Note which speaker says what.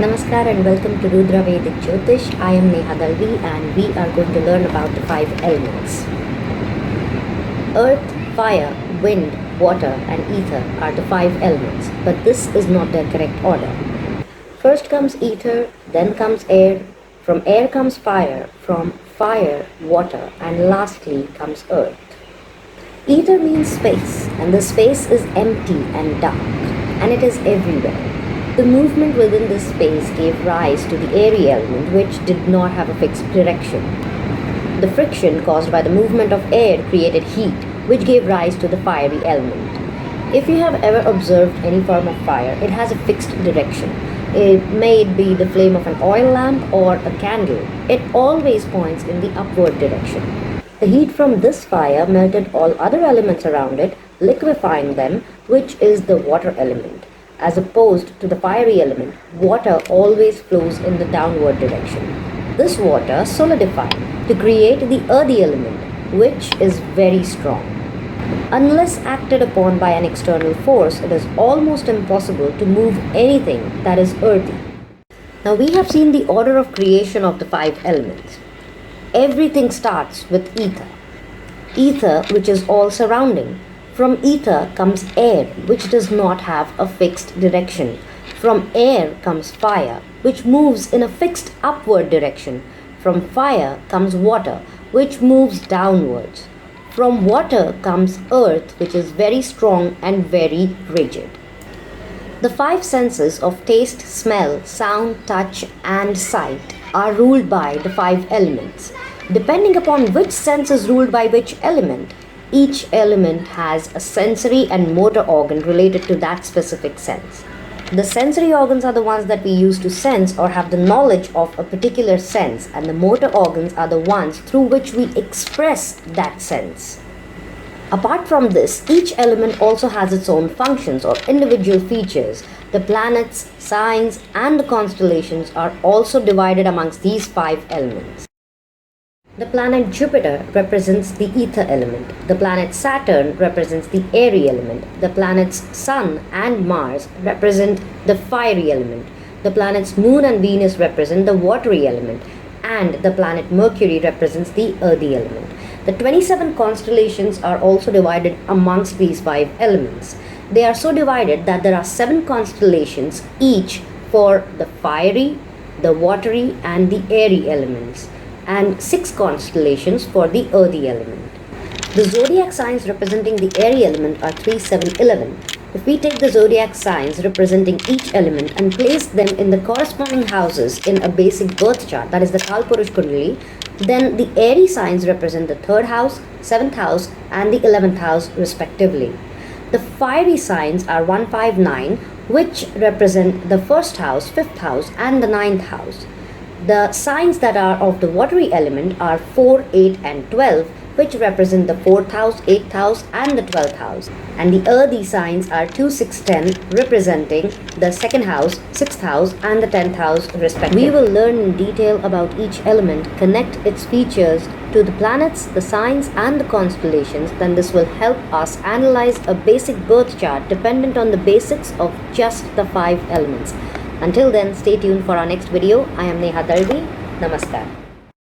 Speaker 1: Namaskar and welcome to Rudra VEDIC Jyotish. I am Neha Dalvi and we are going to learn about the 5 elements. Earth, fire, wind, water and ether are the 5 elements, but this is not their correct order. First comes ether, then comes air, from air comes fire, from fire, water and lastly comes earth. Ether means space, and the space is empty and dark, and it is everywhere. The movement within this space gave rise to the airy element, which did not have a fixed direction. The friction caused by the movement of air created heat, which gave rise to the fiery element. If you have ever observed any form of fire, it has a fixed direction. It may be the flame of an oil lamp or a candle. It always points in the upward direction. The heat from this fire melted all other elements around it, liquefying them, which is the water element. As opposed to the fiery element, water always flows in the downward direction. This water solidified to create the earthy element, which is very strong. Unless acted upon by an external force, it is almost impossible to move anything that is earthy. Now we have seen the order of creation of the 5 elements. Everything starts with ether. Ether, which is all surrounding. From ether comes air, which does not have a fixed direction. From air comes fire, which moves in a fixed upward direction. From fire comes water, which moves downwards. From water comes earth, which is very strong and very rigid. The 5 senses of taste, smell, sound, touch and sight are ruled by the 5 elements. Depending upon which sense is ruled by which element, each element has a sensory and motor organ related to that specific sense. The sensory organs are the ones that we use to sense or have the knowledge of a particular sense, and the motor organs are the ones through which we express that sense. Apart from this, each element also has its own functions or individual features. The planets, signs, and the constellations are also divided amongst these 5 elements. The planet Jupiter represents the ether element. The planet Saturn represents the airy element. The planets Sun and Mars represent the fiery element. The planets Moon and Venus represent the watery element. And the planet Mercury represents the earthy element. The 27 constellations are also divided amongst these 5 elements. They are so divided that there are 7 constellations each for the fiery, the watery and the airy elements, and 6 constellations for the earthy element. The zodiac signs representing the airy element are 3, 7, 11. If we take the zodiac signs representing each element and place them in the corresponding houses in a basic birth chart, that is the KAAL Kundali, then the airy signs represent the 3rd house, 7th house and the 11th house respectively. The fiery signs are 1, 5, 9, which represent the 1st house, 5th house and the 9th house. The signs that are of the watery element are 4, 8 and 12, which represent the 4th house, 8th house and the 12th house. And the earthy signs are 2, 6, 10, representing the 2nd house, 6th house and the 10th house respectively. We will learn in detail about each element, connect its features to the planets, the signs and the constellations. Then this will help us analyze a basic birth chart dependent on the basics of just the 5 elements. Until then, stay tuned for our next video. I am Neha Dalvi. Namaskar.